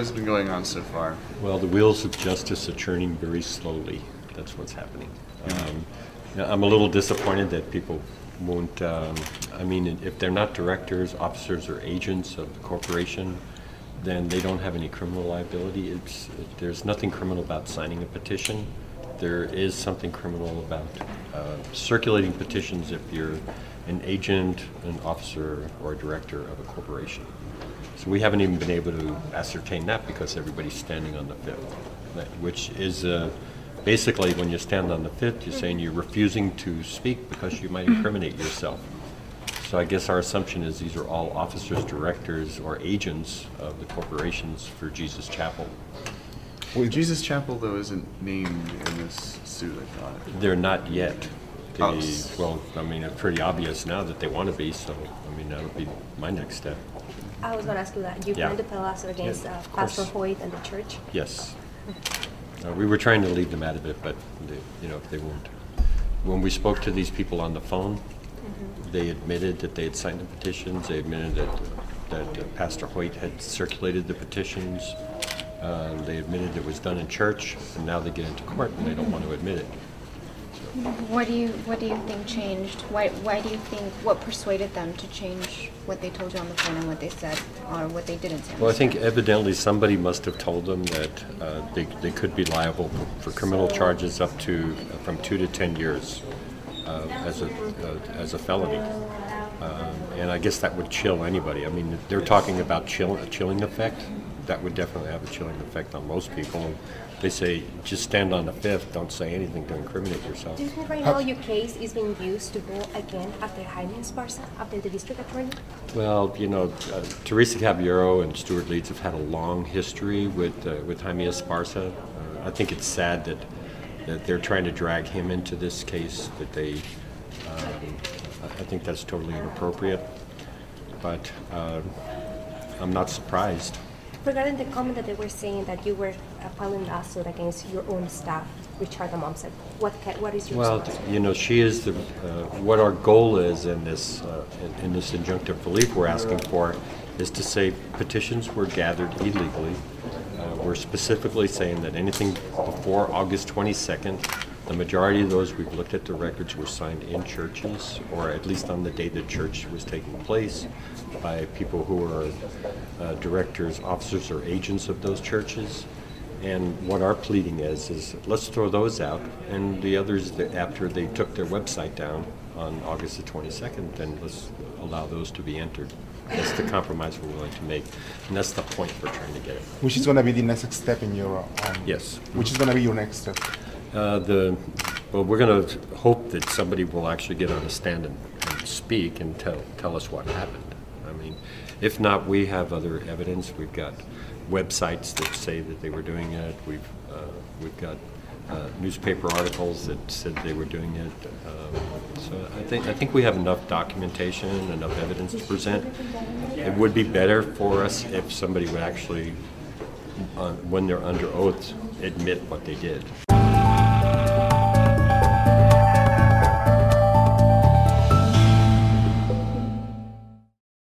has been going on so far? Well, the wheels of justice are turning very slowly. That's what's happening. I'm a little disappointed that people won't, I mean, if they're not directors, officers, or agents of the corporation, then they don't have any criminal liability. There's nothing criminal about signing a petition. There is something criminal about circulating petitions if you're an agent, an officer, or a director of a corporation. So we haven't even been able to ascertain that because everybody's standing on the fifth, which is basically when you stand on the fifth, you're saying you're refusing to speak because you might incriminate yourself. So I guess our assumption is these are all officers, directors, or agents of the corporations for Jesus Chapel. Well, Jesus Chapel, though, isn't named in this suit, I thought. They're not yet. Well, I mean, it's pretty obvious now that they want to be, so, I mean, that would be my next step. I was going to ask you that. You plan to tell us against Pastor Hoyt and the church? Yes. We were trying to leave them out of it, but they won't. When we spoke to these people on the phone, they admitted that they had signed the petitions. They admitted that Pastor Hoyt had circulated the petitions. They admitted it was done in church, and now they get into court and they don't want to admit it. What do you think changed? Why do you think, what persuaded them to change what they told you on the phone and what they said, or what they didn't say? Well, I think evidently somebody must have told them that they could be liable for criminal charges up to from 2 to 10 years as a felony. And I guess that would chill anybody. I mean, they're talking about a chilling effect. That would definitely have a chilling effect on most people. They say, just stand on the fifth, don't say anything to incriminate yourself. Do you think right now your case is being used to go again after Jaime Esparza, after the district attorney? Well, Teresa Caballero and Stuart Leeds have had a long history with Jaime Esparza. I think it's sad that they're trying to drag him into this case, I think that's totally inappropriate, but I'm not surprised. Regarding the comment that they were saying that you were filing a lawsuit against your own staff, Richard Amam said, what is your response? Well, she is what our goal is in this injunctive relief we're asking for is to say petitions were gathered illegally. We're specifically saying that anything before August 22nd, the majority of those, we've looked at the records, were signed in churches, or at least on the day the church was taking place, by people who are directors, officers, or agents of those churches. And what our pleading is let's throw those out, and the others, after they took their website down on August the 22nd, then let's allow those to be entered. That's the compromise we're willing to make, and that's the point we're trying to get at. Which is going to be the next step in your... Yes. Which is going to be your next step? Well, we're going to hope that somebody will actually get on the stand and speak and tell us what happened. I mean, if not, we have other evidence. We've got websites that say that they were doing it. We've got newspaper articles that said they were doing it. So I think we have enough documentation, enough evidence to present. It would be better for us if somebody would actually, when they're under oath, admit what they did.